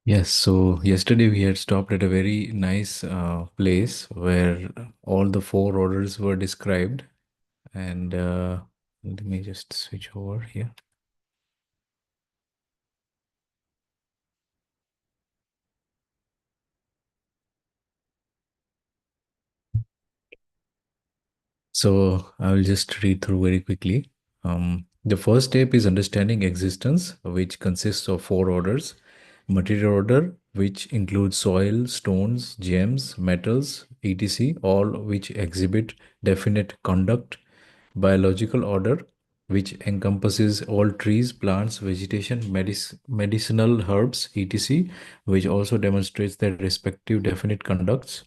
Yes, so yesterday we had stopped at a very nice place where all the four orders were described. And let me just switch over here. So I will just read through very quickly. The first step is understanding existence, which consists of four orders. Material order, which includes soil, stones, gems, metals, etc., all which exhibit definite conduct. Biological order, which encompasses all trees, plants, vegetation, medicinal herbs, etc., which also demonstrates their respective definite conducts.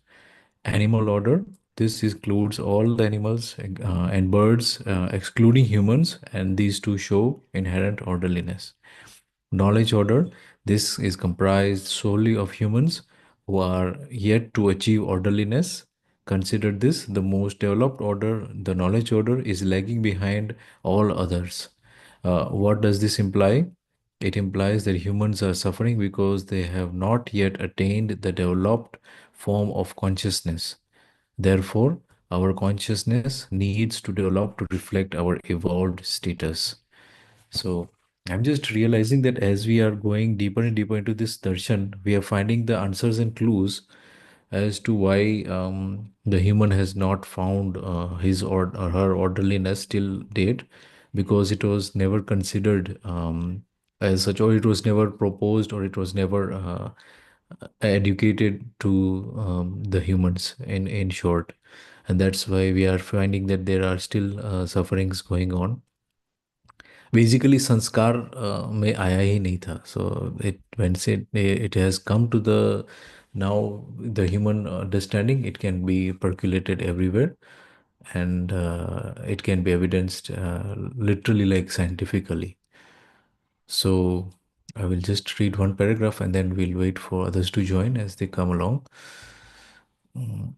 Animal order, this includes all the animals and birds, excluding humans, and these two show inherent orderliness. Knowledge order, this is comprised solely of humans who are yet to achieve orderliness. Consider this the most developed order, the knowledge order, is lagging behind all others. What does this imply? It implies that humans are suffering because they have not yet attained the developed form of consciousness. Therefore, our consciousness needs to develop to reflect our evolved status. So I'm just realizing that as we are going deeper and deeper into this darshan, we are finding the answers and clues as to why the human has not found his or her orderliness till date, because it was never considered as such, or it was never proposed, or it was never educated to the humans in short. And that's why we are finding that there are still sufferings going on. Basically संस्कार में आया ही नहीं था. So it when से it has come to the now the human understanding, it can be percolated everywhere, and it can be evidenced literally like scientifically. So I will just read one paragraph and then we'll wait for others to join as they come along. Mm.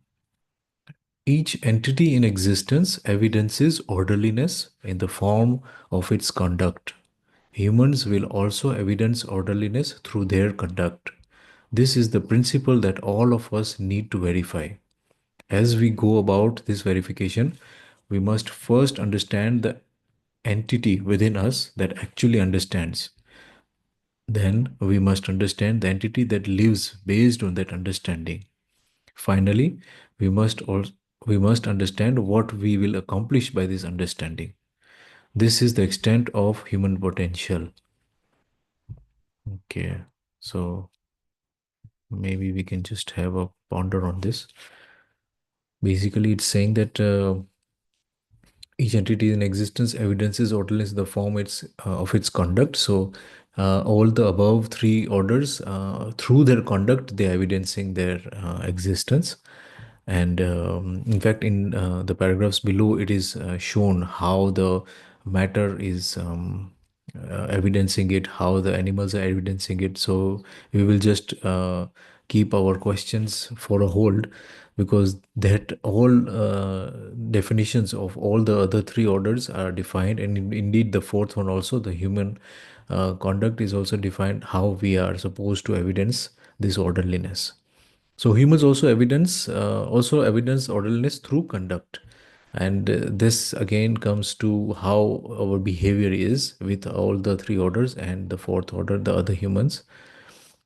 Each entity in existence evidences orderliness in the form of its conduct. Humans will also evidence orderliness through their conduct. This is the principle that all of us need to verify. As we go about this verification, we must first understand the entity within us that actually understands. Then we must understand the entity that lives based on that understanding. Finally, we must also we must understand what we will accomplish by this understanding. This is the extent of human potential. Okay, so maybe we can just have a ponder on this. Basically, it's saying that each entity in existence evidences orderliness in the form of its conduct. So, all the above three orders, through their conduct, they are evidencing their existence. And in fact, in the paragraphs below, it is shown how the matter is evidencing it, how the animals are evidencing it. So we will just keep our questions for a hold, because that all definitions of all the other three orders are defined, and indeed the fourth one also, the human conduct, is also defined how we are supposed to evidence this orderliness. So humans also evidence orderliness through conduct, and this again comes to how our behavior is with all the three orders and the fourth order, the other humans.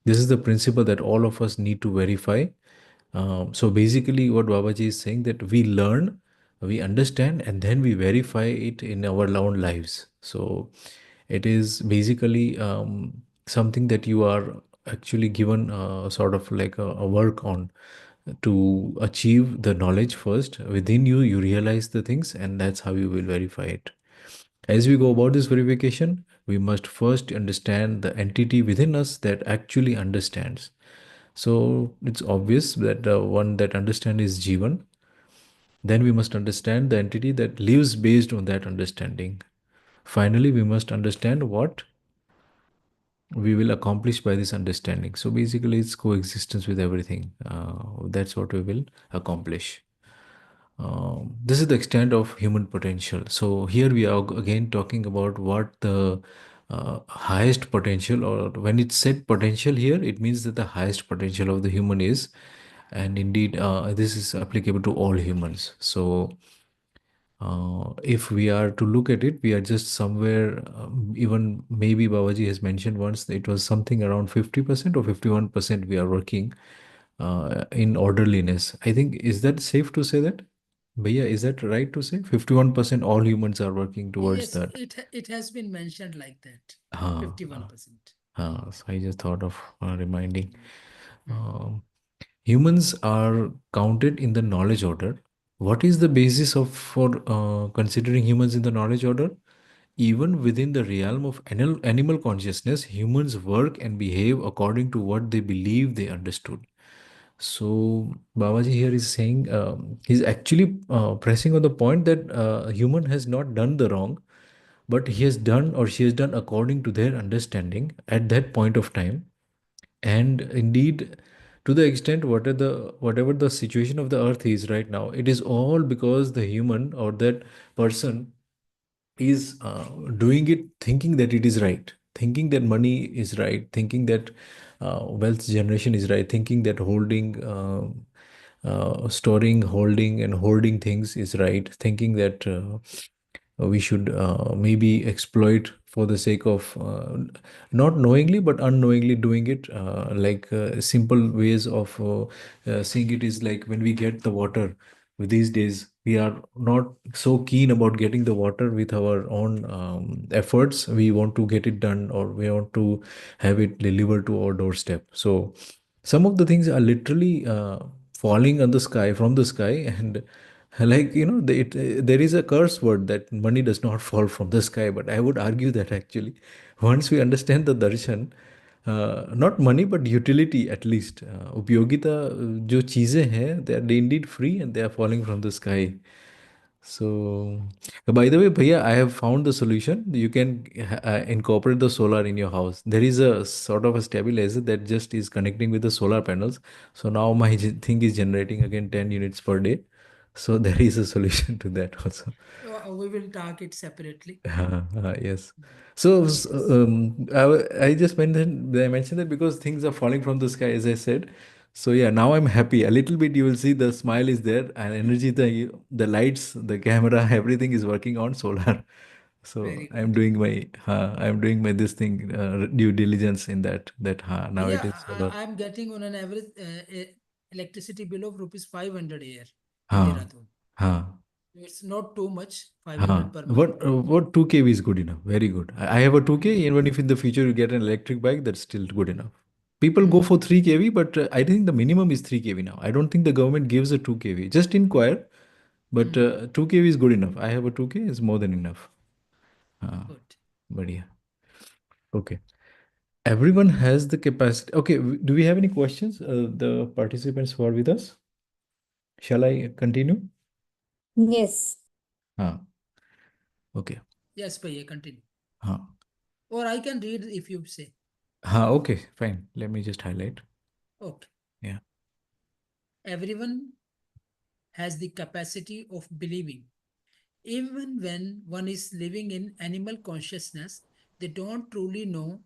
This is the principle that all of us need to verify. So basically, what Babaji is saying, that we learn, we understand, and then we verify it in our own lives. So it is basically something that you are actually given sort of like a work on to achieve the knowledge first within you. You realize the things, and that's how you will verify it. As we go about this verification, we must first understand the entity within us that actually understands. So it's obvious that the one that understands is Jeevan. Then we must understand the entity that lives based on that understanding. Finally, we must understand what we will accomplish by this understanding. So basically, it's coexistence with everything. That's what we will accomplish. This is the extent of human potential. So here we are again talking about what the highest potential, or when it's said potential here, it means that the highest potential of the human is, and indeed, this is applicable to all humans. So, if we are to look at it, we are just somewhere, even maybe Babaji has mentioned once that it was something around 50% or 51% we are working in orderliness. I think, is that safe to say that? Bhaiya, is that right to say? 51% all humans are working towards Yes, that. it has been mentioned like that. Uh, uh, 51%. so I just thought of reminding. Mm. Mm. Um, Humans are counted in the knowledge order. What is the basis of for considering humans in the knowledge order? Even within the realm of animal consciousness, humans work and behave according to what they believe they understood. So Babaji here is saying, he's actually pressing on the point that human has not done the wrong, but he has done or she has done according to their understanding at that point of time. And indeed, to the extent whatever the situation of the earth is right now, it is all because the human or that person is doing it thinking that it is right, thinking that money is right, thinking that wealth generation is right, thinking that holding, storing, holding, and hoarding things is right, thinking that we should maybe exploit for the sake of not knowingly but unknowingly doing it, like simple ways of seeing it is like when we get the water these days, we are not so keen about getting the water with our own efforts. We want to get it done, or we want to have it delivered to our doorstep. So some of the things are literally falling on the sky, from the sky, and like, there is a curse word that money does not fall from the sky, but I would argue that actually once we understand the darshan, not money but utility, at least उपयोगिता, जो चीजें हैं, they are indeed free and they are falling from the sky. So, by the way, Bhaiya, I have found the solution. You can incorporate the solar in your house. There is a sort of a stabilizer that just is connecting with the solar panels. So now my thing is generating again 10 units per day. So there is a solution to that also. We will talk it separately. Yes. So Yes. I just mentioned that because things are falling from the sky, as I said. So yeah, now I'm happy. A little bit, you will see the smile is there, and energy, the lights, the camera, everything is working on solar. So Very good. I'm doing my this thing, due diligence in that now it Yeah, is solar. I'm getting on an average electricity bill of rupees 500 a year in Huh. Dehradun. Huh. It's not too much, Huh. 500 per month. What 2 kV is good enough? Very good. I have a 2K. Mm. Even if in the future you get an electric bike, that's still good enough. People go Mm. for 3 kV, but I think the minimum is 3 kV now. I don't think the government gives a 2 kV. Just inquire, but Mm. 2 kV is good enough. I have a 2K, is more than enough. Good. But yeah, okay. Everyone has the capacity. Okay, do we have any questions? The participants who are with us. Shall I continue? Yes. Ah, okay. Yes, Bhaiya, continue. Ah, Or I can read if you say. okay, fine. Let me just highlight. Okay. Yeah. Everyone has the capacity of believing. Even when one is living in animal consciousness, they don't truly know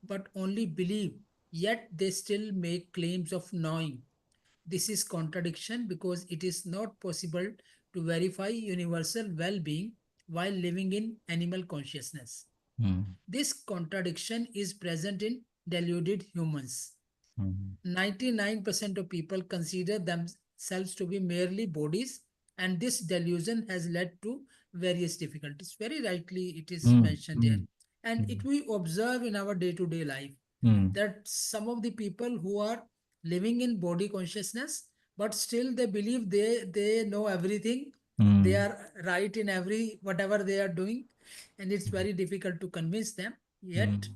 but only believe, yet they still make claims of knowing. This is contradiction because it is not possible to verify universal well being while living in animal consciousness. Mm, This contradiction is present in deluded humans. mm, 99% of people consider themselves to be merely bodies, and this delusion has led to various difficulties. Very rightly, it is mm, mentioned there. mm, And it mm, we observe in our day to day life mm, that some of the people who are living in body consciousness, but still they believe they know everything. They mm, are right in every whatever they are doing, and it's very difficult to convince them. Yet, mm,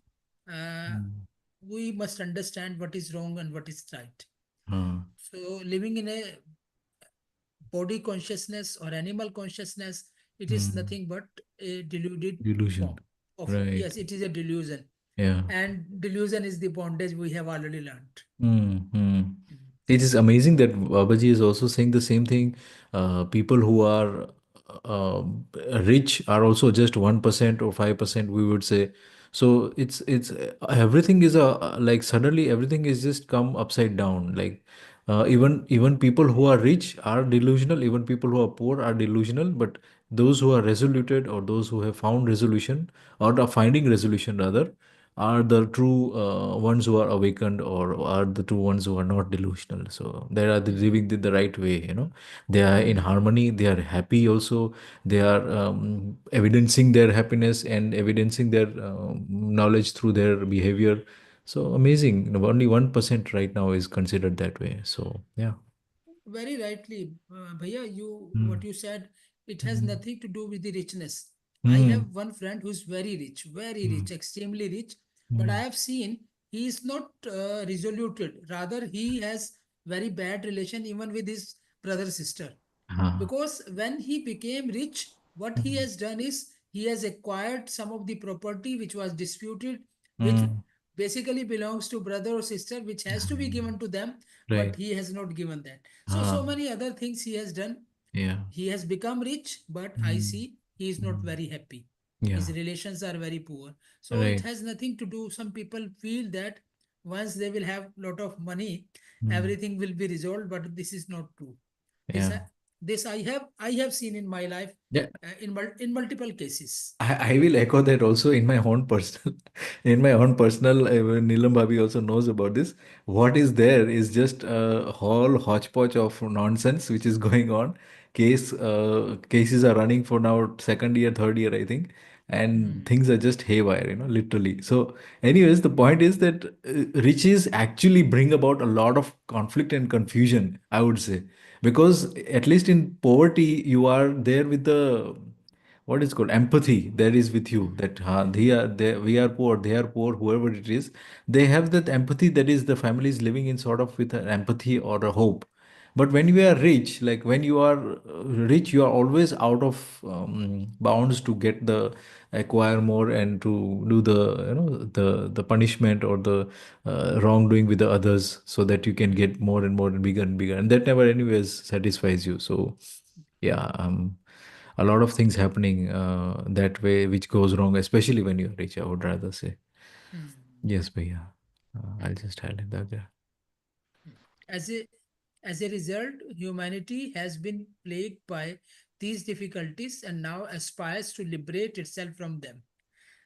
uh, mm, we must understand what is wrong and what is right. mm, So, living in a body consciousness or animal consciousness, it is mm. nothing but a deluded Delusion. form of, Right. yes, it is a delusion. Yeah. And delusion is the bondage we have already learned. Mm, mm. Mm. It is amazing that Babaji is also saying the same thing. People who are uh, rich are also just 1% or 5%, we would say. So it's everything is a like suddenly everything is just come upside down. Like even people who are rich are delusional. Even people who are poor are delusional. But those who are resoluted, or those who have found resolution, or are finding resolution rather, are the true ones who are awakened, or are the true ones who are not delusional. So they are Hmm. living the right way. They are in Hmm. harmony. They are happy also. They are evidencing their happiness and evidencing their knowledge through their behavior. So amazing. Only 1% right now is considered that way. So yeah. Very rightly, Bhaiya, you what Mm. you said, it has Mm. nothing to do with the richness. I Mm. have one friend who's very rich, Mm. extremely rich, but I Mm. have seen he is not resoluted. Rather, he has very bad relation even with his brother sister. Ah. Because when he became rich, what he Mm. has done is he has acquired some of the property which was disputed, which Mm. basically belongs to brother or sister, which has to be given to them, but Right. he has not given that. So Ah. many other things he has done. Yeah. He has become rich, but I Mm. see he is not Mm. very happy. His Yeah. relations are very poor. So it Right. has nothing to do. Some people feel that once they will have lot of money, Mm. everything will be resolved, but this is not true. This Yeah. ha- this I have seen in my life, Yeah. in multiple cases. I will echo that also in my own personal, in my own personal. Neelam Bhabi also knows about this. What is there is just a whole hodgepodge of nonsense which is going on. Cases are running for now second year, third year, I think, and Hmm. things are just haywire, literally. So, anyways, the point is that riches actually bring about a lot of conflict and confusion, I would say, because at least in poverty, you are there with the what is called empathy that is with you, Hmm. that we are poor, they are poor, whoever it is, they have that empathy, that is the family is living in sort of with an empathy or a hope. But when you are rich, like when you are rich, you are always out of bounds to get the acquire more and to do the the punishment or the wrongdoing with the others, so that you can Hmm. get more and more and bigger, and that never anyways satisfies you. So yeah, a lot of things happening that way which goes wrong, especially when you're rich, I would rather say. Hmm. Yes, bhaiya. I'll Hmm. just highlight that there. As a, as a result, humanity has been plagued by these difficulties and now aspires to liberate itself from them.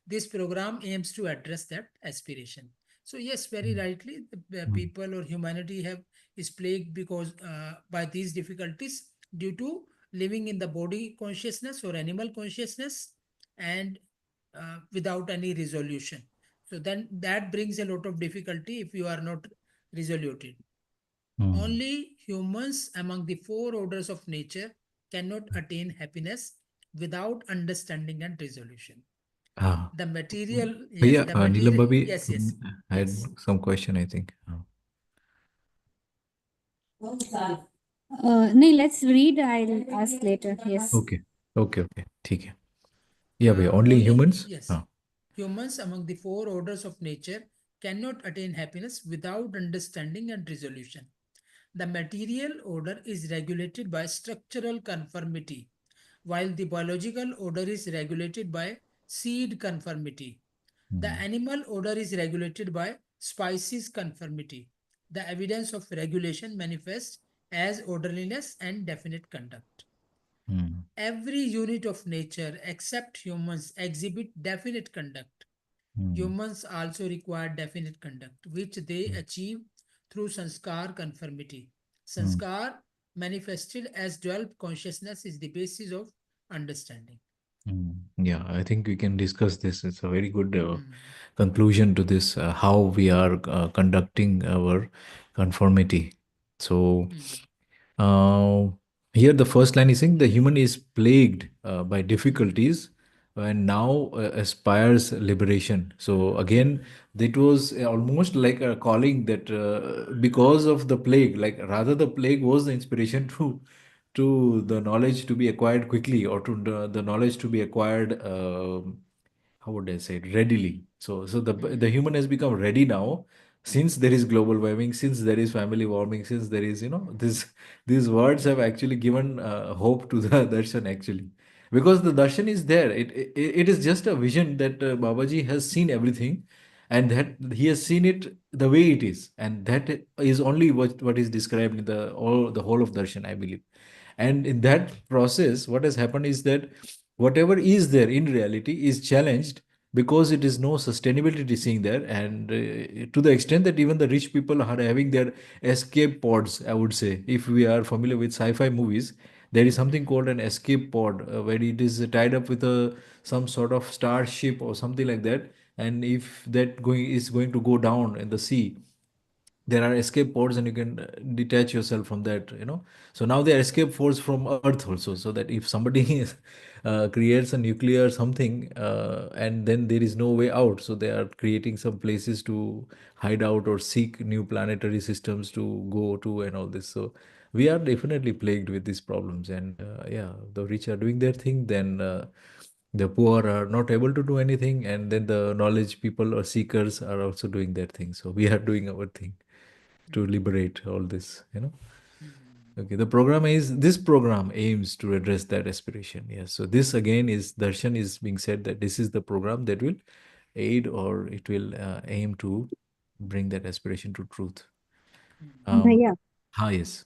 This program aims to address that aspiration. So yes, very rightly, the Mm. people or humanity have is plagued because by these difficulties due to living in the body consciousness or animal consciousness, and without any resolution. So then that brings a lot of difficulty if you are not resoluted. Mm. Only humans among the four orders of nature cannot attain happiness without understanding and resolution. Ah. The material, yes, Bhaiya, the Neelam material, Bhabi yes, yes, had yes. some question, I think. No, let's read. I'll ask later. Yes. Okay. Okay, okay. ठीक है. Yeah, bhaiya. Only Only, humans? yes, humans among the four orders of nature cannot attain happiness without understanding and resolution. The material order is regulated by structural conformity, while the biological order is regulated by seed conformity. The Mm. animal order is regulated by species conformity. The evidence of regulation manifests as orderliness and definite conduct. Mm. Every unit of nature except humans exhibit definite conduct. Mm. Humans also require definite conduct, which they achieve through sanskar conformity. Mm. Sanskar, manifested as dual consciousness, is the basis of understanding. Mm. Yeah, I think we can discuss this. It's a very good Hmm. conclusion to this, how we are conducting our conformity. So, Hmm. uh, here the first line is saying the human is plagued by Hmm. difficulties and now aspires liberation. So, again, Hmm. that was almost like a calling that because of the plague, like rather the plague was the inspiration to the knowledge to be acquired quickly, or to the knowledge to be acquired how would I say it, readily. So the Hmm. human has become ready now, since there is global warming, since there is family warming, since there is this these words have actually given hope to the darshan actually, because the darshan is there. It is just a vision that Babaji has seen everything, and that he has seen it the way it is, and that is only what is described in the whole of darshan, I believe. And in that process, what has happened is that whatever is there in reality is challenged, because it is no sustainability seeing there. And to the extent that even the rich people are having their escape pods, I would say. If we are familiar with sci-fi movies, there is something called an escape pod, where it is tied up with a some sort of starship or something like that. And if that going is going to go down in the sea, there are escape pods, and you can detach yourself from that, so now there are escape pods from earth also, so that if somebody creates a nuclear something, and then there is no way out, so they are creating some places to hide out or seek new planetary systems to go to and all this. So we are definitely plagued with these problems. And yeah, the rich are doing their thing, then the poor are not able to do anything, and then the knowledge people or seekers are also doing their thing, so we are doing our thing to Mm, liberate all this. mm, Okay, this program aims to address that aspiration. Yes. So this again is darshan is being said that this is the program that will aid, or it will aim to bring that aspiration to truth. Um, Bhaiya, yes.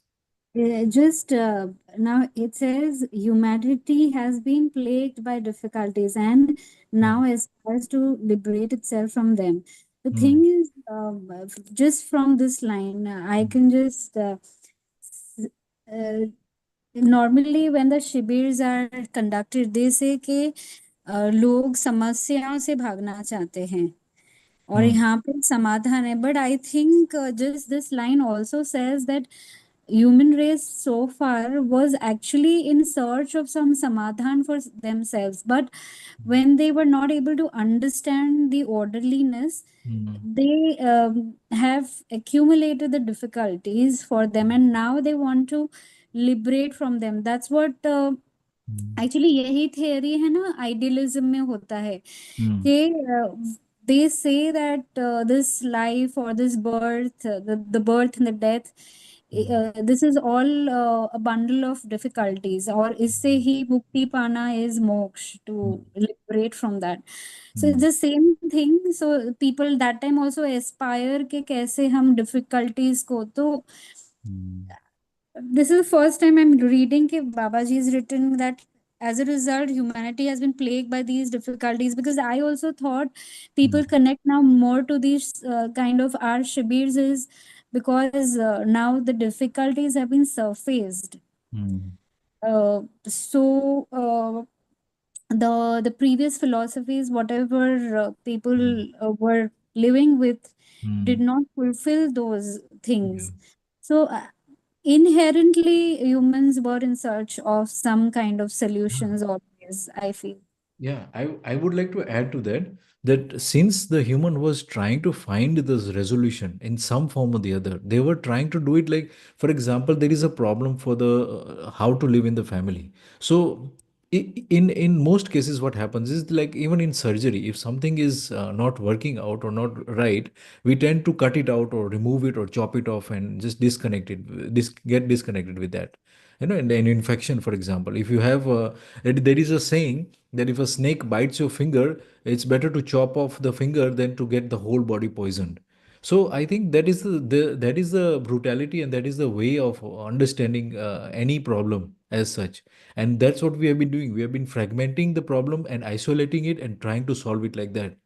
just now it says humanity has been plagued by difficulties and now Mm, aspires to liberate itself from them. The mm, thing is, just from this line, I mm, can just s- uh, normally when the shibirs are conducted, they say कि लोग समस्याओं से भागना चाहते हैं और mm, यहाँ पे समाधान है. But I think just this line also says that human race so far was actually in search of some samadhan for themselves, but when they were not able to understand the orderliness, mm, they have accumulated the difficulties for them and now they want to liberate from them. That's what mm, actually यही theory है ना idealism में होता है mm, कि they say that this life or this birth, the birth and the death, mm, this is all a bundle of difficulties और इससे ही मुक्ति पाना is moksha, to mm, liberate from that. So it's mm, the same thing. So people that time also aspire कि कैसे हम difficulties को तो mm, this is the first time I'm reading that Babaji has written that as a result, humanity has been plagued by these difficulties. Because I also thought mm, people connect now more to these kind of our shibirs is because now the difficulties have been surfaced. mm, So the previous philosophies, whatever mm, people were living with, did mm. not fulfill those Yeah. things. So inherently humans were in search of some kind of solutions always, I feel. Yeah, I would like to add to that, that since the human was trying to find this resolution in some form or the other, they were trying to do it like, for example, there is a problem for the how to live in the family. So in most cases, what happens is, like, even in surgery, if something is not working out or not right, we tend to cut it out or remove it or chop it off and just disconnect it, get disconnected with that. In an infection, for example, if you have there is a saying that if a snake bites your finger, it's better to chop off the finger than to get the whole body poisoned. So I think that is that is the brutality, and that is the way of understanding any problem as such. And that's what we have been doing. We have been fragmenting the problem and isolating it and trying to solve it like that.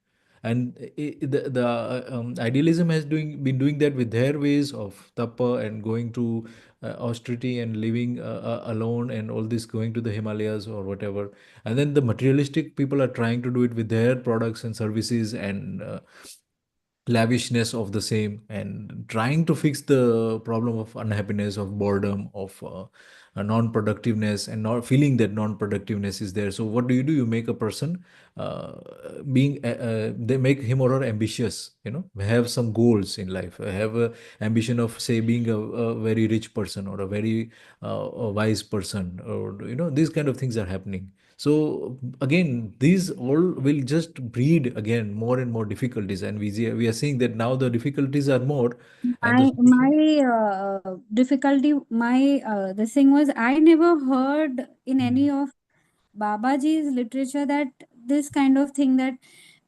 And the idealism has been doing that with their ways of tapa and going to austerity and living alone and all this, going to the Himalayas or whatever. And then the materialistic people are trying to do it with their products and services and lavishness of the same, and trying to fix the problem of unhappiness, of boredom, of non-productiveness, and not feeling that non-productiveness is there. So what do? You make a person uh, they make him or her ambitious, have some goals in life, have a ambition of, say, being a very rich person, or a very a wise person, or these kind of things are happening. So again, these all will just breed again more and more difficulties, and we are seeing that now the difficulties are more, and the solution. My difficulty, my the thing was I never heard in any Mm, of Babaji's literature, that this kind of thing, that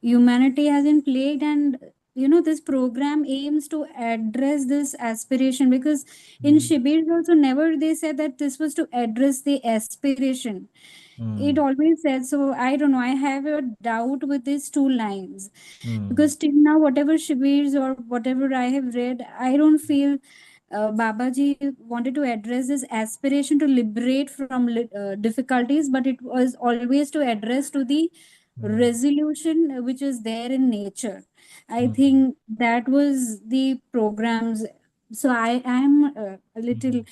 humanity has been plagued, and this program aims to address this aspiration, because in Mm, Shibir also never they said that this was to address the aspiration. It mm, always said so. I don't know, I have a doubt with these two lines, mm, because till now whatever Shibirs or whatever I have read, I don't feel Babaji wanted to address this aspiration to liberate from difficulties, but it was always to address to the mm, resolution which is there in nature. I mm, think that was the programs. So I am a little, mm,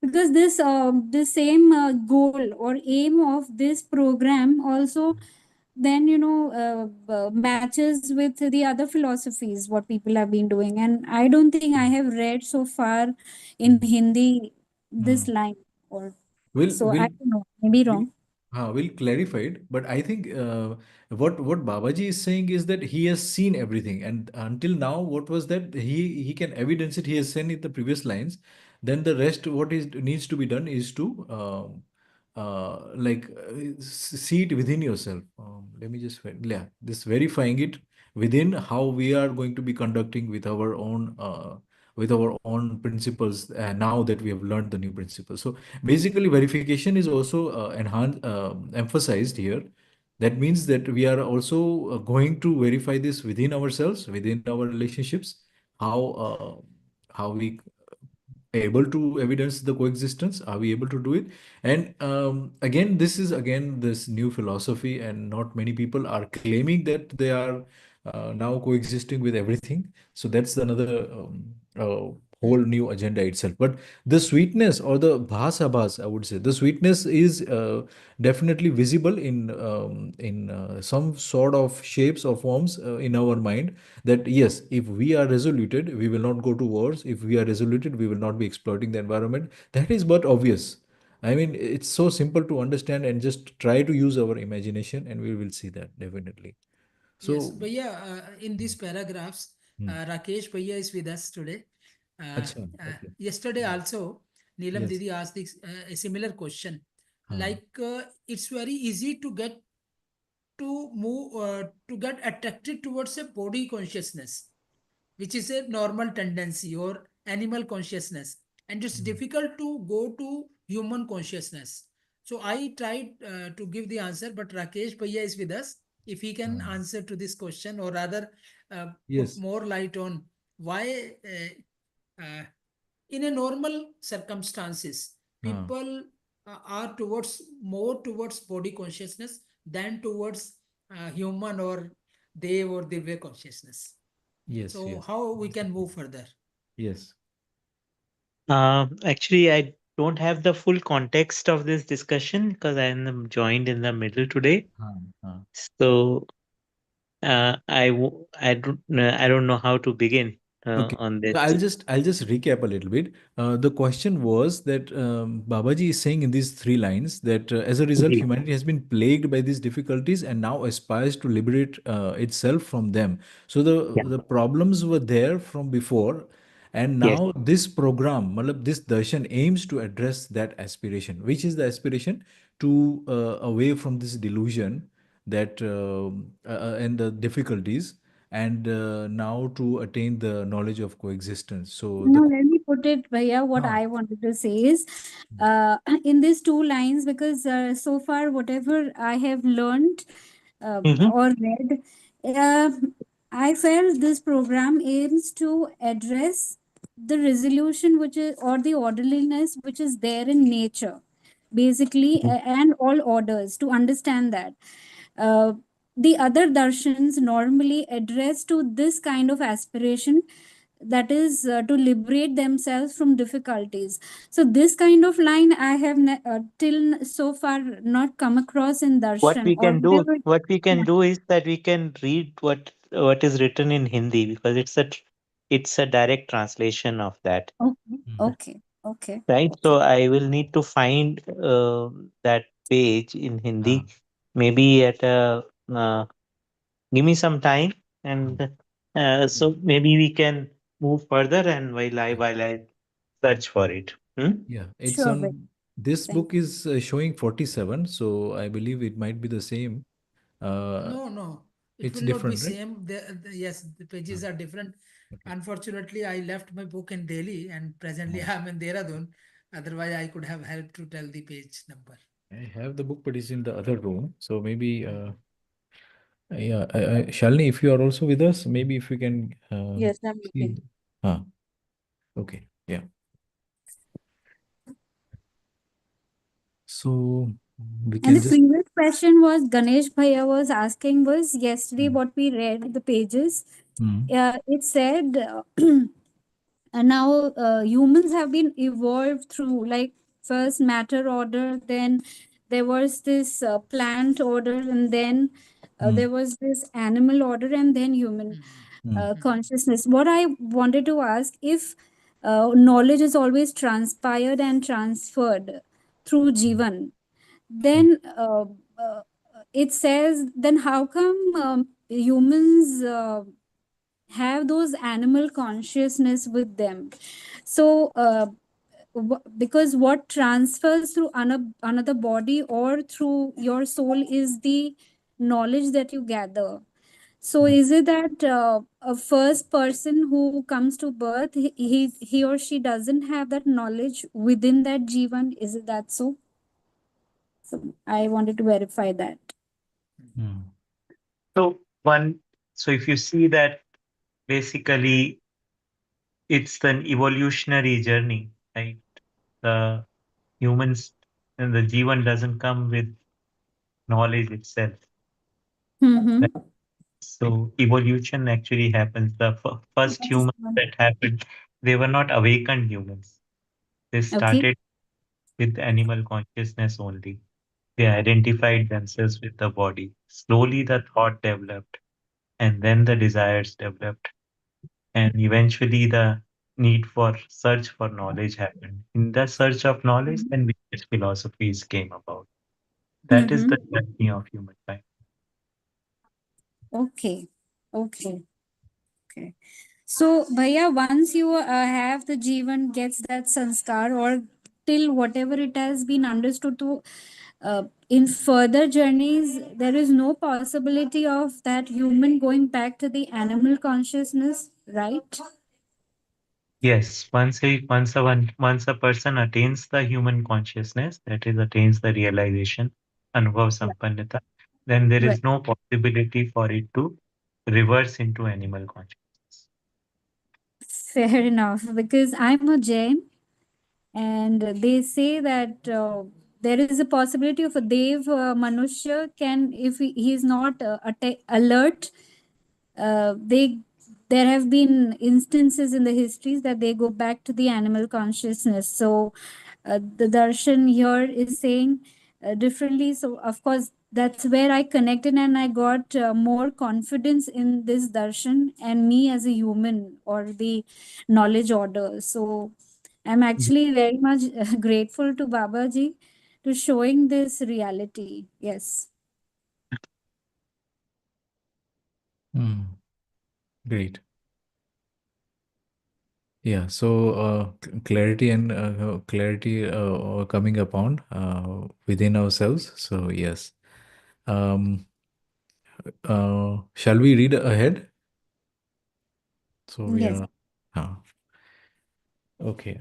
because this same goal or aim of this program also then matches with the other philosophies what people have been doing, and I don't think I have read so far in mm, Hindi this mm. line, or Will so I will don't know, maybe will wrong. will clarify it, but I think what Babaji is saying is that he has seen everything, and until now, what was that he can evidence it. He has seen it the previous lines. Then the rest, what is needs to be done is to see it within yourself. Let me just yeah, this verifying it within how we are going to be conducting with our own principles now that we have learned the new principles. So basically, verification is also enhanced, emphasized here. That means that we are also going to verify this within ourselves, within our relationships, how how we able to evidence the coexistence. Are we able to do it? And again, this is again this new philosophy, and not many people are claiming that they are now coexisting with everything. So that's another whole Hmm. new agenda itself. But the sweetness or the bhas, I would say, the sweetness is definitely visible in some sort of shapes or forms in our mind. That yes, if we are resoluted, we will not go to wars. If we are resoluted, we will not be exploiting the environment. That is but obvious. I mean, it's so simple to understand, and just try to use our imagination and we will see that definitely. Yes, So Bhaiya, in these paragraphs, hmm. Rakesh Bhaiya is with us today. Acha, okay. Yesterday also, Neelam Yes. Didi asked a similar question. uh, Like, it's very easy to get to get attracted towards a body consciousness, which is a normal tendency, or animal consciousness, and it's mm, difficult to go to human consciousness. So I tried to give the answer, but Rakesh Bhaiya is with us. If he can uh, answer to this question, or rather put yes. more light on why in a normal circumstances uh, people are towards more towards body consciousness than towards human or dev or divya consciousness. yes, So yes, how we can move further? yes. Actually, I don't have the full context of this discussion because I am joined in the middle today. uh, uh. So I don't know how to begin Okay. on this. So I'll just recap a little bit. The question was that Babaji is saying in these three lines that as a result, Ji. humanity has been plagued by these difficulties and now aspires to liberate itself from them. So Yeah. the problems were there from before, and Yes. now this program, matlab, this darshan aims to address that aspiration. Which is the aspiration? To away from this delusion that and the difficulties, and now to attain the knowledge of coexistence. So No, the let me put it, Bhaiya. What ah, I wanted to say is, in these two lines, because so far, whatever I have learned Hmm. or read, uh, I felt this program aims to address the resolution which is, or the orderliness which is there in nature, basically, and all orders, to understand that. Uh, the other darshans normally address to this kind of aspiration, that is to liberate themselves from difficulties. So this kind of line I have till so far not come across in What darshan we or can do, whatever. what we can Yeah. do is that we can read what is written in Hindi because it's a direct translation of that. Okay, mm, okay, okay, Right? So okay. I will need to find that page in ah, Hindi, maybe at a give me some time, ah, and yeah, so maybe we can move further. And while I yeah. search for it. Hmm? Yeah, it's Sure, on Vic. This Thank book is showing 47, so I believe it might be the same. No, no, it It's will not be different, right? same. Yes, the pages are different. Okay. Unfortunately, I left my book in Delhi and presently Oh. I'm in Dehradun. Otherwise, I could have helped to tell the page number. I have the book, but it's in the other room. So maybe, Hmm. yeah, Shalini, if you are also with us, maybe if you can Yes, I'm see. looking. Ah, okay, yeah. So we And can the just. previous question was Ganesh Bhaiya was asking was yesterday Mm, what we read the pages. mm, It said and now humans have been evolved through like first matter order, then there was this plant order, and then mm, there was this animal order, and then human Hmm. mm, Hmm. consciousness. What I wanted to ask, if knowledge is always transpired and transferred through mm, Jeevan, mm, then uh, it says, then how come humans have those animal consciousness with them? So because what transfers through another body or through your soul is the knowledge that you gather. So mm. is it that a first person who comes to birth, he or she doesn't have that knowledge within that Jeevan? Is it that so? So I wanted to verify that. Mm, So one, so if you see that basically it's an evolutionary journey, right? The humans and the Jivan doesn't come with knowledge itself. Right? Mm-hmm. So evolution actually happens. The first humans that happened, they were not awakened humans. They Okay. started with animal consciousness only. They identified themselves with the body. Slowly the thought developed, and then the desires developed, and eventually the need for search for knowledge happened. In the search of knowledge, then various philosophies came about. That is Mm-hmm. the journey of humankind. Okay. Okay. Okay. So, Bhaiya, once you have the Jeevan gets that sanskar, or till whatever it has been understood to in further journeys, there is no possibility of that human going back to the animal consciousness, right? Yes, once a person attains the human consciousness, that is attains the realization, anubhav Yeah. sampannata, then there Right. is no possibility for it to reverse into animal consciousness. Fair enough, because I'm a Jain, and they say that there is a possibility of a Dev Manushya can, if he is not alert, they there have been instances in the histories that they go back to the animal consciousness. So the darshan here is saying differently. So of course that's where I connected, and I got more confidence in this darshan and me as a human or the knowledge order. So I'm actually very much grateful to Babaji to showing this reality. Yes. mm. Great. Yeah, so clarity and clarity coming upon within ourselves. So yes. Um, shall we read ahead? So Yes. yeah. Okay.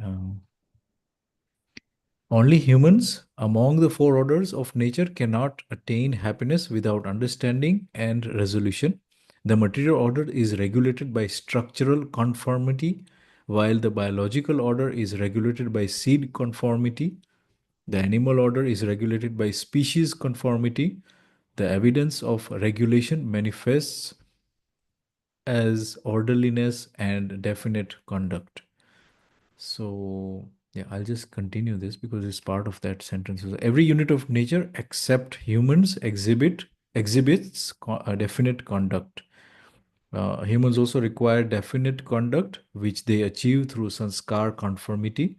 Only humans among the four orders of nature cannot attain happiness without understanding and resolution. The material order is regulated by structural conformity, while the biological order is regulated by seed conformity. The animal order is regulated by species conformity. The evidence of regulation manifests as orderliness and definite conduct. So, yeah, I'll just continue this because it's part of that sentence. So every unit of nature except humans exhibits a definite conduct. Humans also require definite conduct, which they achieve through sanskar conformity.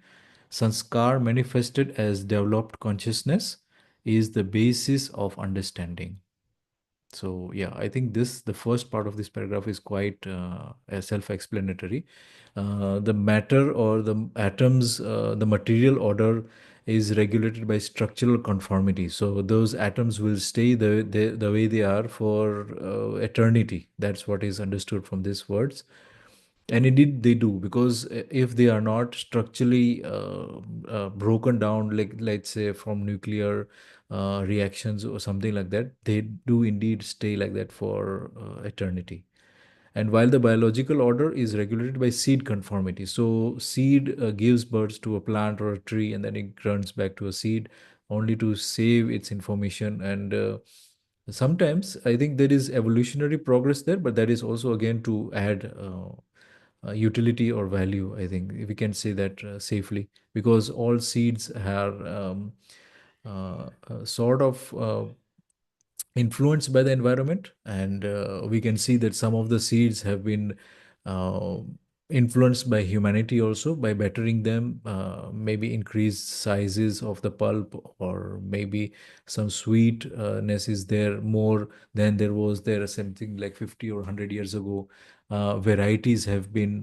Sanskar manifested as developed consciousness is the basis of understanding. So yeah, I think the first part of this paragraph is quite self-explanatory. The matter or the atoms, the material order is regulated by structural conformity. So those atoms will stay the way they are for eternity. That's what is understood from these words. And indeed they do, because if they are not structurally broken down, like let's say from nuclear reactions or something like that, they do indeed stay like that for eternity. And while the biological order is regulated by seed conformity, so seed gives birth to a plant or a tree, and then it runs back to a seed only to save its information. And sometimes I think there is evolutionary progress there, but that is also again to add utility or value. I think we can say that safely, because all seeds are sort of influenced by the environment, and we can see that some of the seeds have been uh, influenced by humanity also, by bettering them, maybe increased sizes of the pulp, or maybe some sweetness is there more than there was there something like 50 or 100 years ago. Varieties have been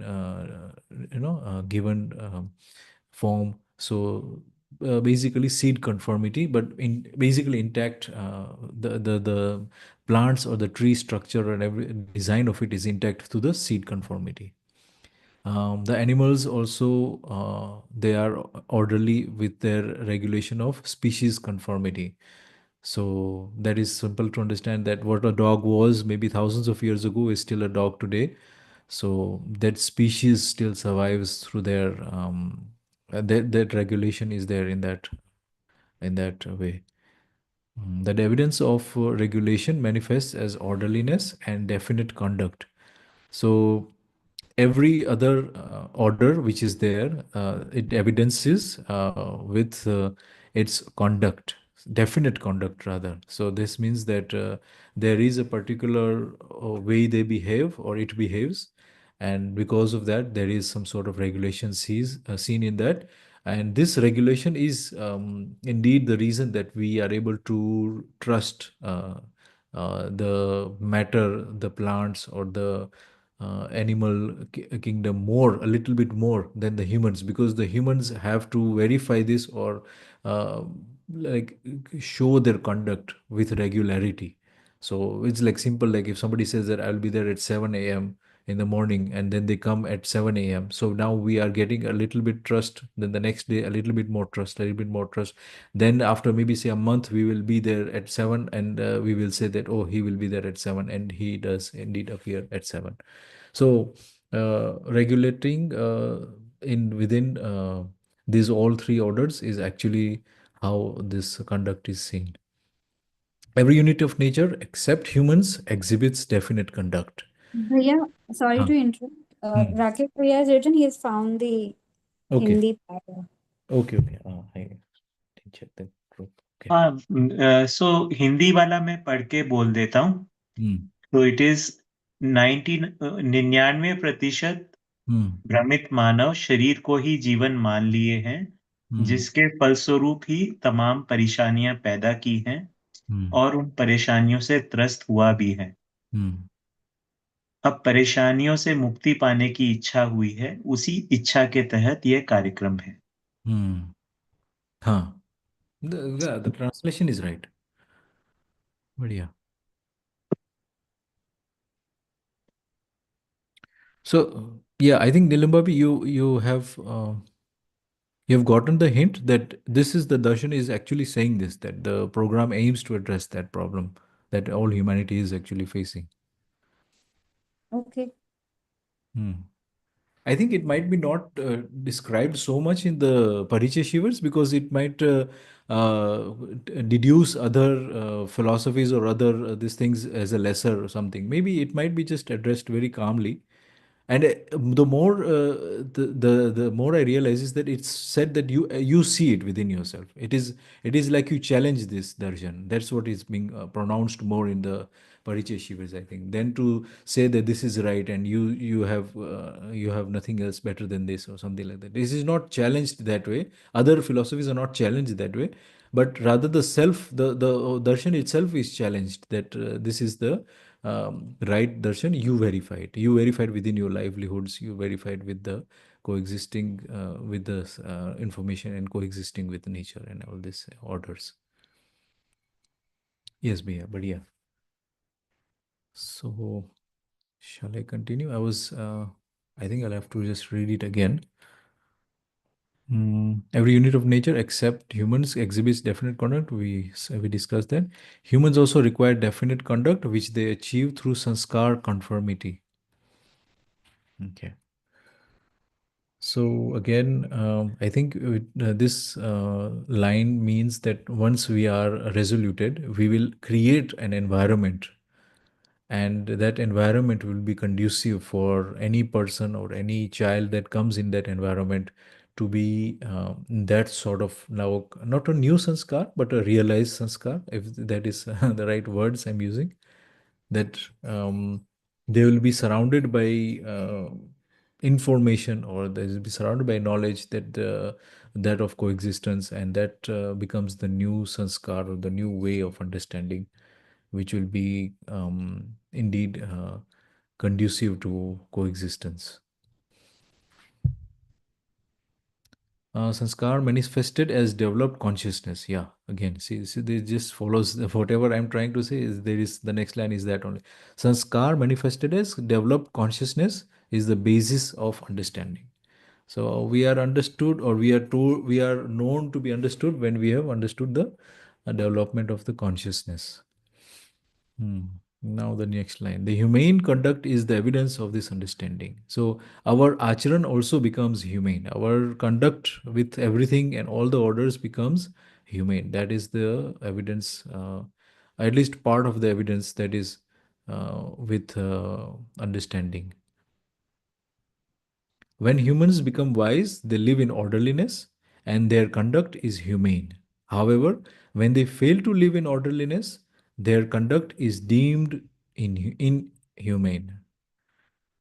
given form. So basically seed conformity, but in basically intact, the plants or the tree structure and every design of it is intact through the seed conformity. The animals also, they are orderly with their regulation of species conformity. So that is simple to understand, that what a dog was maybe thousands of years ago is still a dog today. So that species still survives through their that regulation is there in that way. That evidence of regulation manifests as orderliness and definite conduct. So every other order which is there, it evidences with its conduct, definite conduct rather. So this means that there is a particular way they behave or it behaves, and because of that there is some sort of regulation seen in that. And this regulation is indeed the reason that we are able to trust the matter, the plants or the animal kingdom more, a little bit more than the humans, because the humans have to verify this or uh, like show their conduct with regularity. So it's like simple, like if somebody says that I'll be there at 7 a.m. in the morning, and then they come at 7 a.m. So now we are getting a little bit trust, then the next day a little bit more trust, a little bit more trust. Then after maybe say a month, we will be there at 7, and we will say that, oh, he will be there at 7, and he does indeed appear at 7. So regulating in within these all three orders is actually how this conduct is seen. Every unit of nature except humans exhibits definite conduct. Bhaiya, sorry Huh. to interrupt. Hmm. Rakesh Bhaiya has written he has found the Okay. Hindi paragraph. Okay. Okay. I didn't check the group. Okay. हाँ, सो हिंदी वाला मैं पढ़ के बोल देता हूँ। Hmm. तो it is 99% Hmm. भ्रमित मानव शरीर को ही जीवन मान लिए हैं, Hmm. जिसके फलस्वरूप ही तमाम परेशानियां पैदा की हैं Hmm. और उन परेशानियों से त्रस्त हुआ भी है। Hmm. अब परेशानियों से मुक्ति पाने की इच्छा हुई है, उसी इच्छा के तहत यह कार्यक्रम है। Hmm. Huh. The translation is right. But yeah. So yeah, I think Nilambabi, you have gotten the hint that this is the darshan is actually saying this, that the program aims to address that problem that all humanity is actually facing. Okay. Hmm. I think it might be not described so much in the Parichya Shivas, because it might deduce other philosophies or other these things as a lesser or something. Maybe it might be just addressed very calmly. And the more the more I realize is that it's said that you see it within yourself. It is like you challenge this darshan. That's what is being pronounced more in the Parichaya Shivas, I think, than to say that this is right and you have nothing else better than this or something like that. This is not challenged that way. Other philosophies are not challenged that way, but rather the darshan itself is challenged, that this is the right darshan. You verified within your livelihoods, you verified with the coexisting with the information and coexisting with nature and all these orders. Yes, Bhaiya, but yeah. So, shall I continue? I think I'll have to just read it again. Every unit of nature except humans exhibits definite conduct. We discussed that. Humans also require definite conduct, which they achieve through sanskar conformity. Okay. So again, I think this line means that once we are resoluted, we will create an environment, and that environment will be conducive for any person or any child that comes in that environment to be that sort of, now not a new sanskar but a realized sanskar, if that is the right words I'm using, that they will be surrounded by information, or they will be surrounded by knowledge that of coexistence, and that becomes the new sanskar or the new way of understanding, which will be indeed conducive to coexistence. Sanskar manifested as developed consciousness. Yeah, again, see, this just follows whatever I'm trying to say. Is there is the next line is that only. Sanskar manifested as developed consciousness is the basis of understanding. So we are understood, or we are told, we are known to be understood when we have understood the development of the consciousness. Now the next line. The humane conduct is the evidence of this understanding. So our acharan also becomes humane. Our conduct with everything and all the orders becomes humane. That is the evidence, at least part of the evidence that is with understanding. When humans become wise, they live in orderliness and their conduct is humane. However, when they fail to live in orderliness, their conduct is deemed inhumane.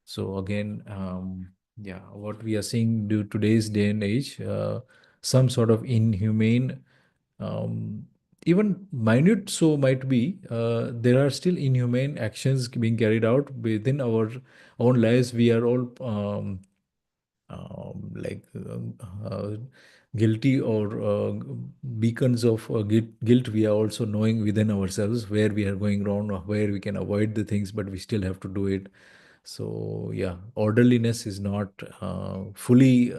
So again, yeah, what we are seeing due today's day and age, some sort of inhumane, um, even minute so might be, there are still inhumane actions being carried out within our own lives. We are all like guilty, or beacons of guilt we are also knowing within ourselves where we are going wrong or where we can avoid the things, but we still have to do it. So yeah, orderliness is not fully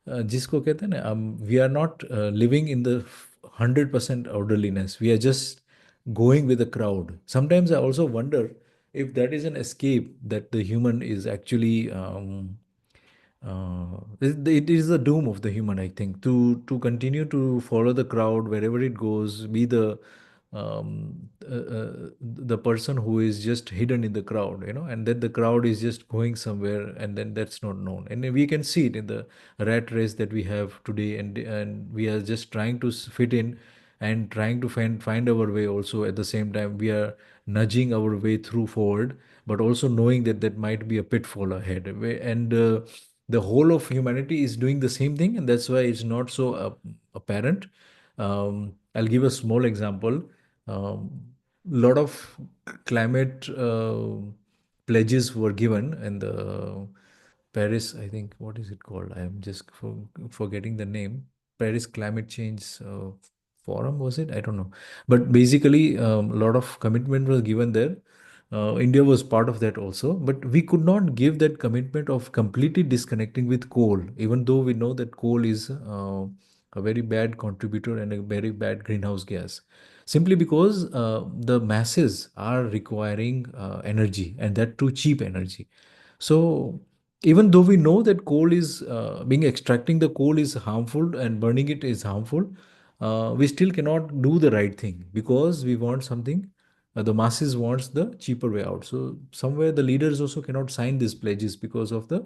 जिसको कहते हैं ना, we are not living in the 100% orderliness. We are just going with the crowd. Sometimes I also wonder if that is an escape that the human is actually it is the doom of the human, I think, to continue to follow the crowd wherever it goes, be the person who is just hidden in the crowd, and then the crowd is just going somewhere, and then that's not known. And we can see it in the rat race that we have today, and we are just trying to fit in and trying to find our way. Also, at the same time, we are nudging our way through forward, but also knowing that that might be a pitfall ahead. And the whole of humanity is doing the same thing, and that's why it's not so apparent. I'll give a small example. Lot of climate pledges were given in the Paris, I think, what is it called? I am just forgetting the name. Paris Climate Change Forum, was it? I don't know. But basically, a lot of commitment was given there. India was part of that also, but we could not give that commitment of completely disconnecting with coal, even though we know that coal is a very bad contributor and a very bad greenhouse gas, simply because the masses are requiring energy, and that too cheap energy. So even though we know that coal is being extracting the coal is harmful and burning it is harmful, we still cannot do the right thing because we want something. The masses wants the cheaper way out. So somewhere the leaders also cannot sign these pledges because of the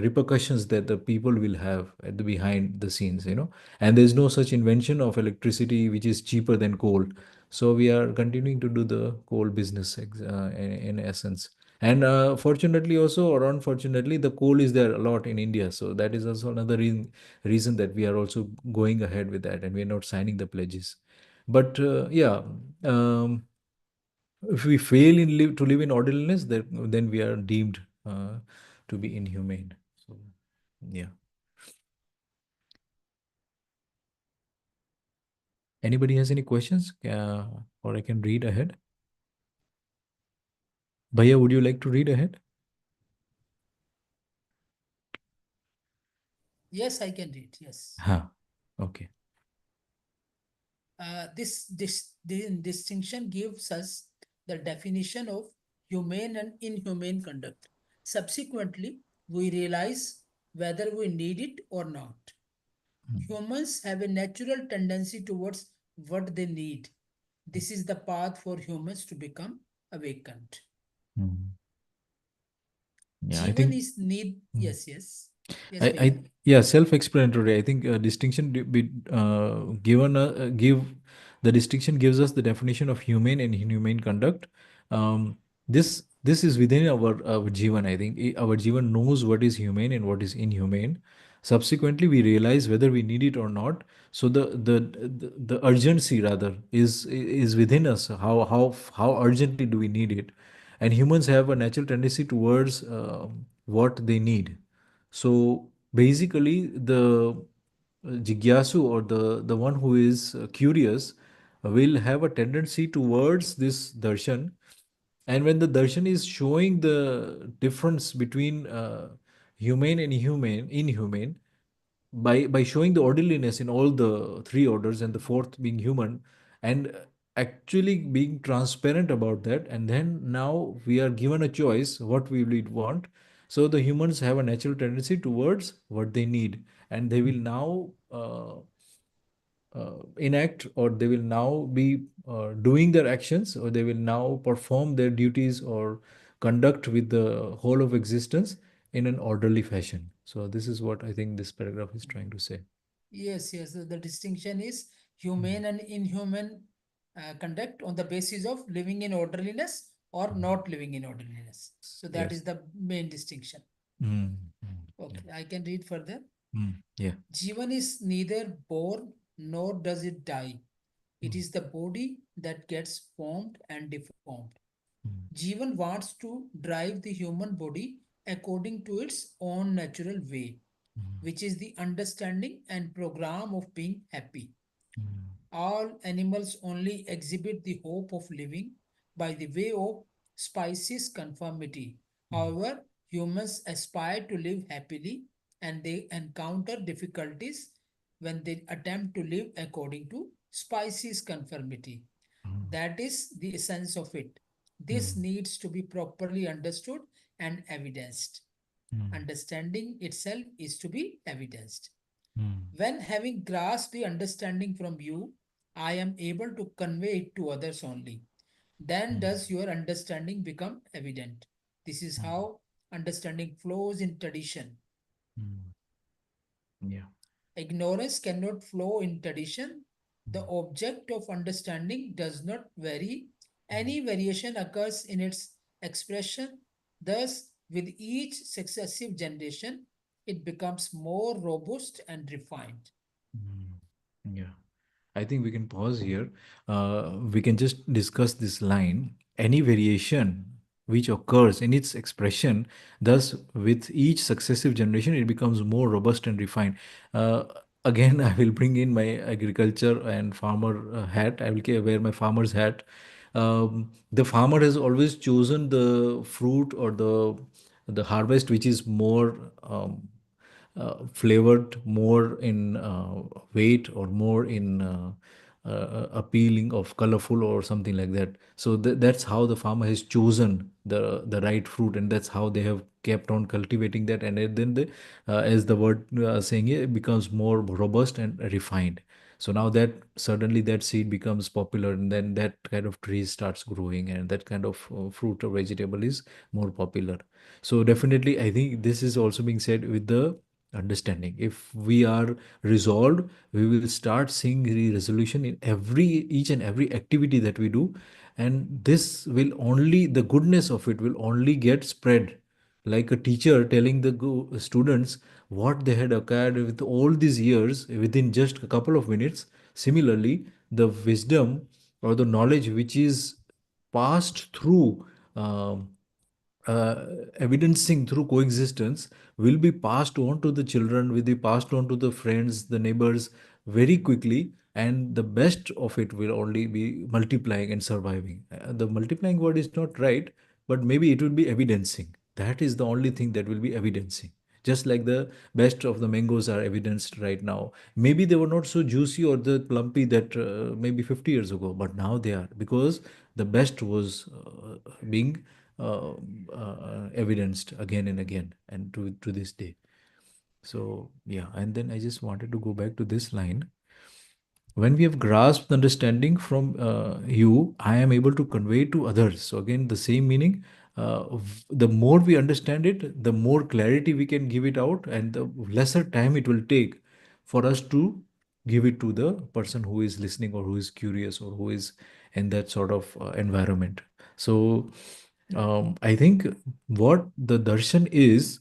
repercussions that the people will have at the behind the scenes. And there's no such invention of electricity which is cheaper than coal. So we are continuing to do the coal business in essence. And fortunately also, or unfortunately, the coal is there a lot in India. So that is also another reason that we are also going ahead with that and we are not signing the pledges. But yeah, um, if we fail to live in orderliness, then we are deemed to be inhumane. So Yeah. Anybody has any questions? Or I can read ahead. Bhaiya, would you like to read ahead? Yes, I can read. Yes. Huh. Okay. This distinction gives us the definition of humane and inhumane conduct. Subsequently, we realize whether we need it or not. Mm, Humans have a natural tendency towards what they need. This is the path for humans to become awakened. mm. Yeah, I Jeevan think. is need. Mm. Yes, yes. Yes, I Bhaiya. yeah, self-explanatory. I think distinction given give the distinction gives us the definition of humane and inhumane conduct. This is within our Jeevan. I think our Jeevan knows what is humane and what is inhumane. Subsequently, we realize whether we need it or not. So the urgency rather is within us. How urgently do we need it? And humans have a natural tendency towards what they need. So basically, the jigyasu, or the one who is curious, will have a tendency towards this darshan. And when the darshan is showing the difference between humane and inhumane, by showing the orderliness in all the three orders and the fourth being human, and actually being transparent about that, and then now we are given a choice what we will want. So the humans have a natural tendency towards what they need, and they will now enact, or they will now be doing their actions, or they will now perform their duties or conduct with the whole of existence in an orderly fashion. So this is what I think this paragraph is trying to say. Yes, yes. The distinction is humane Mm, and inhuman conduct on the basis of living in orderliness or not living in orderliness. So that yes. is the main distinction. Mm, mm, yeah. Okay, I can read further. Yeah. Jivan is neither born nor does it die. It Mm, is the body that gets formed and deformed. mm, Jivan wants to drive the human body according to its own natural way, mm, which is the understanding and program of being happy. mm, All animals only exhibit the hope of living by the way of species conformity. mm, However, humans aspire to live happily and they encounter difficulties when they attempt to live according to species conformity. mm, That is the essence of it. This mm, needs to be properly understood and evidenced. mm, Understanding itself is to be evidenced. mm, When having grasped the understanding from you, I am able to convey it to others only. Then mm, does your understanding become evident. This is mm, how understanding flows in tradition. mm. Yeah. Ignorance cannot flow in tradition. The Mm, object of understanding does not vary. mm, Any variation occurs in its expression. Thus, with each successive generation, it becomes more robust and refined. mm. Yeah. I think we can pause here. We can just discuss this line. Any variation which occurs in its expression, thus, with each successive generation, it becomes more robust and refined. Uh, Again, I will bring in my agriculture and farmer hat. I will wear my farmer's hat. The farmer has always chosen the fruit or the harvest which is more flavored, more in weight, or more in appealing of colorful or something like that. So that's how the farmer has chosen the right fruit, and that's how they have kept on cultivating that, and then as the word saying, it becomes more robust and refined. So now that suddenly that seed becomes popular, and then that kind of tree starts growing, and that kind of fruit or vegetable is more popular. So definitely, I think this is also being said with the understanding. If we are resolved, we will start seeing the resolution in every each and every activity that we do, and this will only, the goodness of it will only get spread, like a teacher telling the students what they had acquired with all these years within just a couple of minutes. Similarly, the wisdom or the knowledge which is passed through um, evidencing through coexistence will be passed on to the children, will be passed on to the friends, the neighbors very quickly, and the best of it will only be multiplying and surviving. The multiplying word is not right, but maybe it will be evidencing. That is the only thing that will be evidencing. Just like the best of the mangoes are evidenced right now. Maybe they were not so juicy or the plumpy that maybe 50 years ago, but now they are, because the best was being evidenced again and again and to this day. So yeah, and then I just wanted to go back to this line: when we have grasped the understanding from you, I am able to convey to others. So again, the same meaning. The more we understand it, the more clarity we can give it out, and the lesser time it will take for us to give it to the person who is listening or who is curious or who is in that sort of environment. So I think what the darshan is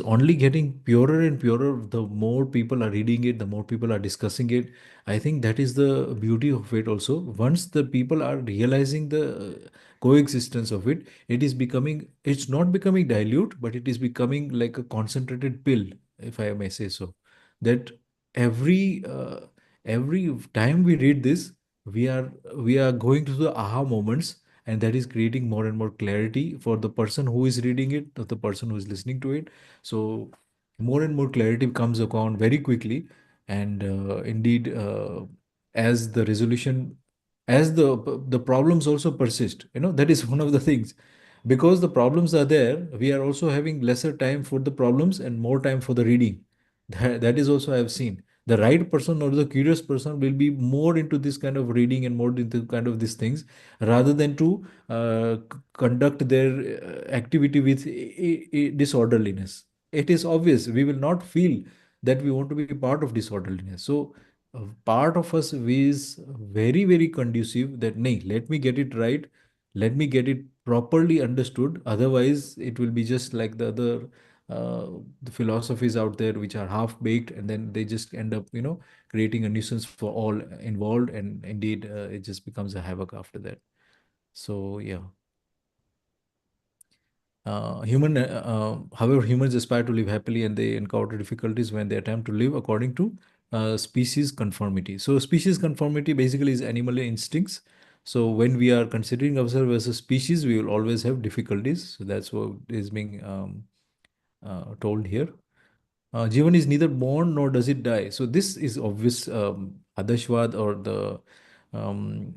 only getting purer and purer the more people are reading it, the more people are discussing it. I think that is the beauty of it also. Once the people are realizing the coexistence of it, it is becoming, it's not becoming dilute, but it is becoming like a concentrated pill, if I may say so. That every time we read this, we are we are going through the aha moments, and that is creating more and more clarity for the person who is reading it, or the person who is listening to it. So more and more clarity comes upon very quickly, and indeed, as the resolution, as the problems also persist, that is one of the things. Because the problems are there, we are also having lesser time for the problems and more time for the reading. That is also I have seen. The right person or the curious person will be more into this kind of reading and more into kind of these things, rather than to conduct their activity with disorderliness. It is obvious we will not feel that we want to be part of disorderliness. So part of us is very very conducive that, nay, let me get it right, let me get it properly understood. Otherwise it will be just like the other uh, the philosophies out there which are half baked, and then they just end up creating a nuisance for all involved, and indeed it just becomes a havoc after that. So yeah. However, humans aspire to live happily, and they encounter difficulties when they attempt to live according to species conformity. So, species conformity basically is animal instincts. So, when we are considering ourselves as a species, we will always have difficulties. So, that's what is being told here. Jeevan is neither born nor does it die. So this is obvious. Adashwad, or the um,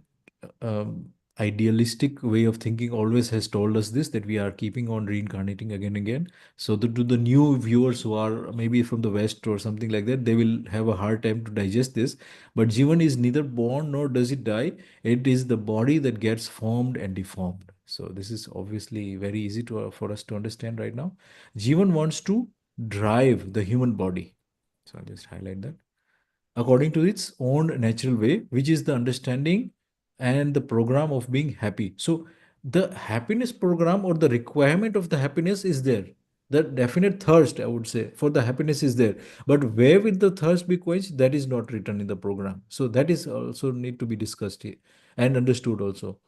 um, idealistic way of thinking, always has told us this, that we are keeping on reincarnating again and again. So to the new viewers who are maybe from the West or something like that, they will have a hard time to digest this. But Jeevan is neither born nor does it die. It is the body that gets formed and deformed. So this is obviously very easy for us to understand right now. Jeevan wants to drive the human body. So I'll just highlight that according to its own natural way, which is the understanding and the program of being happy. So the happiness program or the requirement of the happiness is there. The definite thirst, I would say, for the happiness is there. But where will the thirst be quenched? That is not written in the program. So that is also need to be discussed here and understood also,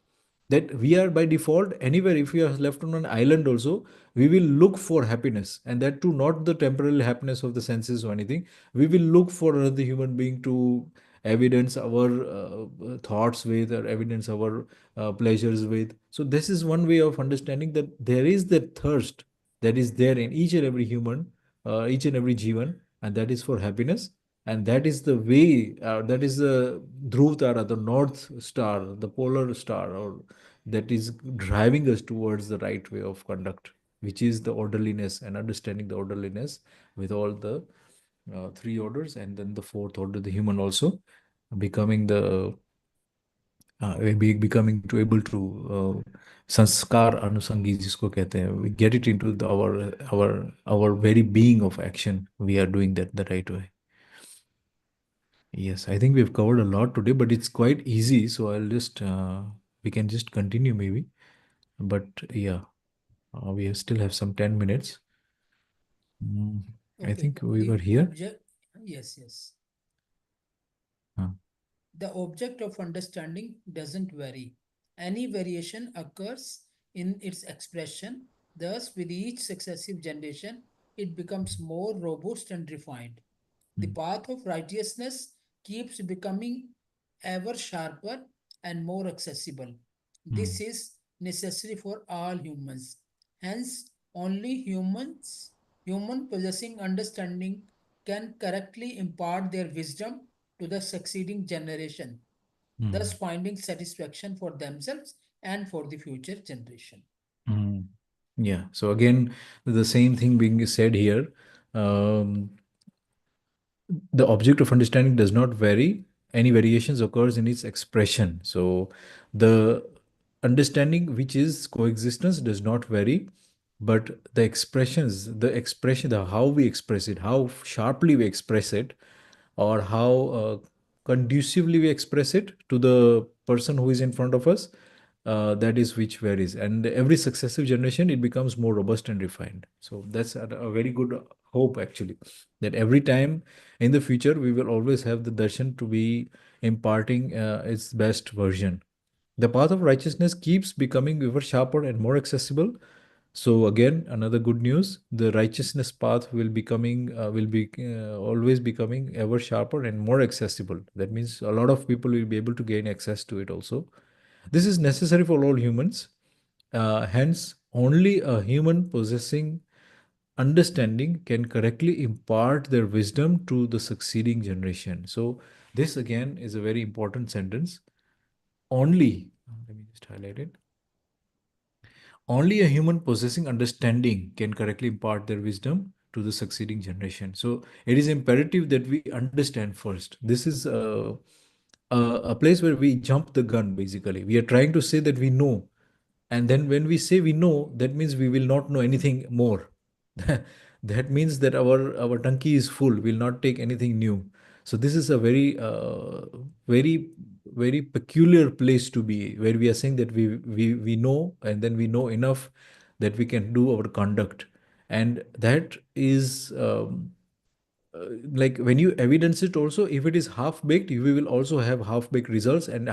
that we are by default anywhere. If we are left on an island also, we will look for happiness, and that too not the temporary happiness of the senses or anything. We will look for another human being to evidence our thoughts with, or evidence our pleasures with. So this is one way of understanding that there is that thirst that is there in each and every human, each and every jivan, and that is for happiness. And that is the way, that is the dhruv tara, the north star, the polar star, or that is driving us towards the right way of conduct, which is the orderliness and understanding the orderliness with all the three orders, and then the fourth order, the human also becoming the becoming to able to sanskar anusangi जिसको कहते हैं, we get it into our very being of action. We are doing that the right way. Yes, I think we've covered a lot today, but it's quite easy. So I'll just, we can just continue maybe. But yeah, still have some 10 minutes. Mm, I Okay, think we were the here. object, yes, yes. Uh, The object of understanding doesn't vary. Any variation occurs in its expression. Thus, with each successive generation, it becomes more robust and refined. The mm, path of righteousness keeps becoming ever sharper and more accessible. mm, This is necessary for all humans. Hence, only human possessing understanding, can correctly impart their wisdom to the succeeding generation, thus mm, finding satisfaction for themselves and for the future generation. mm. Yeah. So again, the same thing being said here. Um, the object of understanding does not vary. Any variations occurs in its expression. So the understanding which is coexistence does not vary, but the how we express it, how sharply we express it, or how conducively we express it to the person who is in front of us, that is which varies. And every successive generation, it becomes more robust and refined. So that's a very good hope, actually, that every time in the future, we will always have the darshan to be imparting its best version. The path of righteousness keeps becoming ever sharper and more accessible. So again, another good news: the righteousness path will be always becoming ever sharper and more accessible. That means a lot of people will be able to gain access to it also. This is necessary for all humans. Hence, only a human possessing understanding can correctly impart their wisdom to the succeeding generation. So this again is a very important sentence. Only, let me just highlight it. Only a human possessing understanding can correctly impart their wisdom to the succeeding generation. So it is imperative that we understand first. This is a place where we jump the gun, basically. We are trying to say that we know. And then when we say we know, that means we will not know anything more. That means that our tanki is full, will not take anything new. So this is a very very peculiar place to be, where we are saying that we know, and then we know enough that we can do our conduct. And that is like when you evidence it also, if it is half baked, we will also have half baked results, and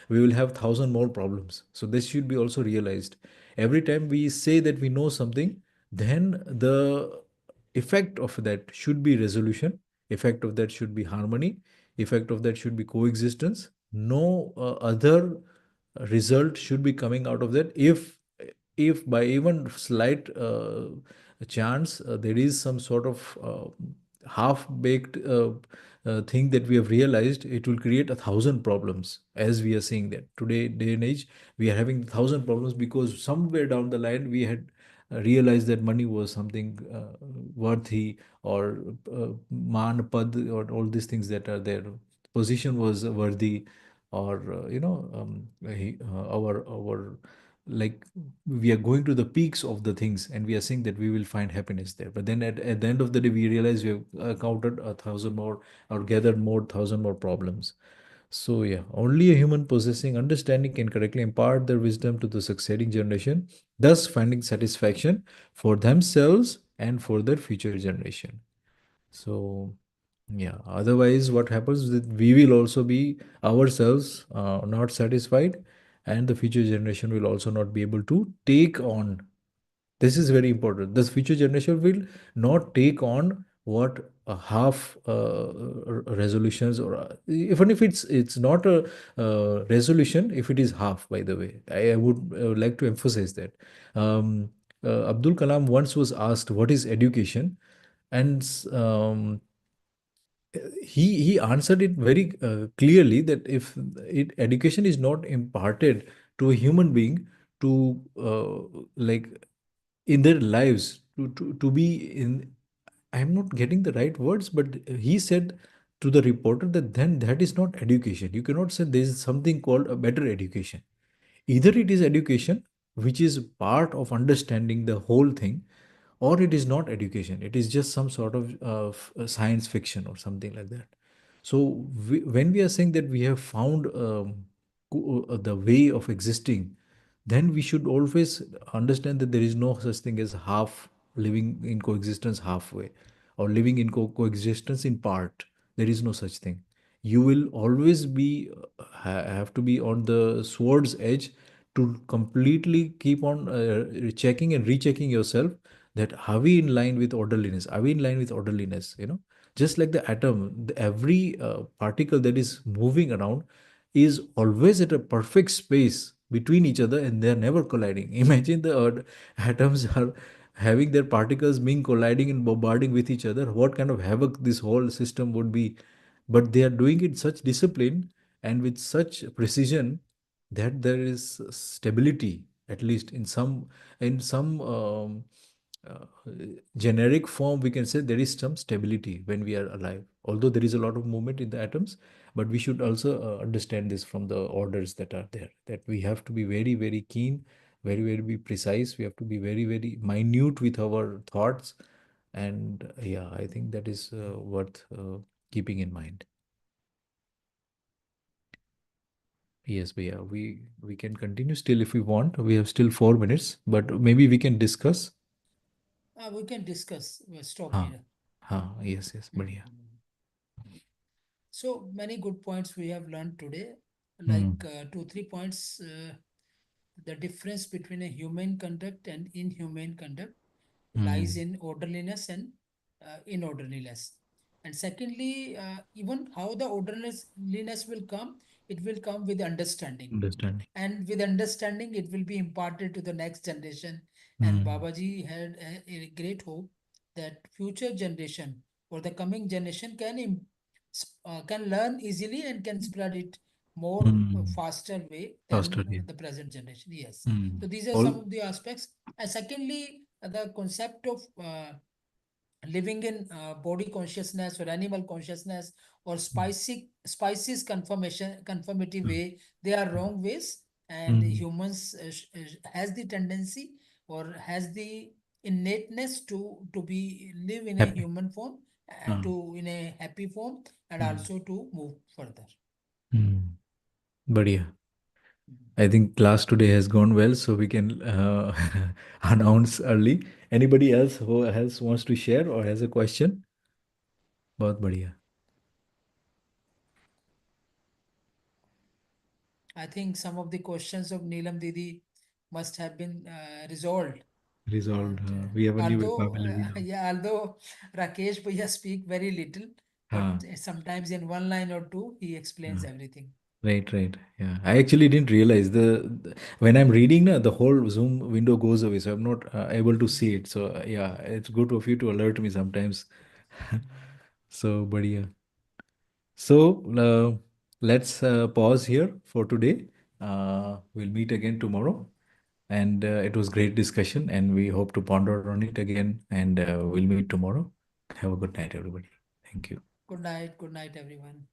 we will have thousand more problems. So this should be also realized. Every time we say that we know something, then the effect of that should be resolution, effect of that should be harmony, effect of that should be coexistence. No other result should be coming out of that. If by even slight chance there is some sort of half baked thing that we have realized, it will create a thousand problems. As we are seeing that today day and age, we are having thousand problems because somewhere down the line we had realized that money was something worthy, or man pad, or all these things that are there, position was worthy, or our, like, we are going to the peaks of the things, and we are saying that we will find happiness there. But then at the end of the day, we realize we have encountered a thousand more, or gathered more thousand more problems. So yeah, only a human possessing understanding can correctly impart their wisdom to the succeeding generation, thus finding satisfaction for themselves and for their future generation. So yeah, otherwise, what happens is that we will also be ourselves not satisfied, and the future generation will also not be able to take on. This is very important. This future generation will not take on what half resolutions, or even if it's not a resolution, if it is half. By the way, I would like to emphasize that. Um, Abdul Kalam once was asked, "What is education?" And he answered it very clearly, that if education is not imparted to a human being, to like, in their lives, to be in, I'm not getting the right words, but he said to the reporter that then that is not education. You cannot say there is something called a better education. Either it is education, which is part of understanding the whole thing, or it is not education. It is just some sort of science fiction or something like that. So when we are saying that we have found the way of existing, then we should always understand that there is no such thing as half living in coexistence halfway, or living in coexistence in part. There is no such thing. You will always be have to be on the sword's edge to completely keep on checking and rechecking yourself, that are we in line with orderliness? Are we in line with orderliness? Just like the atom, every particle that is moving around is always at a perfect space between each other, and they are never colliding. Imagine the atoms are having their particles being colliding and bombarding with each other. What kind of havoc this whole system would be. But they are doing it such discipline and with such precision that there is stability, at least in some uh, generic form. We can say there is some stability when we are alive, although there is a lot of movement in the atoms. But we should also understand this from the orders that are there, that we have to be very very keen, very very be precise. We have to be very very minute with our thoughts. And yeah, I think that is worth keeping in mind. Yes, but yeah, we can continue still if we want. We have still 4 minutes, but maybe we can discuss. We can discuss. We'll stop हाँ here. हाँ, yes yes, बढ़िया. Mhm. So many good points we have learned today, Hmm. like two, 3 points. The difference between a human conduct and inhumane conduct lies Hmm. in orderliness and inorderliness. And secondly, even how the orderliness will come, it will come with understanding. Understanding. And with understanding, it will be imparted to the next generation. And Hmm. Babaji had a great hope that future generation or the coming generation can learn easily and can spread it more Hmm. faster way Faster, than yeah. the present generation. Yes. Hmm. So these are some All. of the aspects. And secondly, the concept of living in body consciousness or animal consciousness or Hmm. spices conformity Hmm. way, they are wrong ways. And Hmm. humans has the tendency or has the innateness to be live in a Happy. human form, Ah. to in a happy form, and Hmm. also to move further. Hmm. बढ़िया. Mhm. I think class today has gone well, so we can announce early. Anybody else who else wants to share or has a question? बहुत बढ़िया. I think some of the questions of Neelam Didi must have been resolved. Resolved. And We have a new although, vocabulary now. yeah, although Rakesh Bhaiya speak very little, but हाँ. sometimes in one line or two, he explains हाँ. everything. Right, right. Yeah. I actually didn't realize when I'm reading, the whole Zoom window goes away, so I'm not able to see it. So yeah, it's good of you to alert me sometimes. So, but yeah. So let's pause here for today. We'll meet again tomorrow, and it was great discussion, and we hope to ponder on it again. And we'll meet tomorrow. Have a good night, everybody. Thank you. Good night, everyone.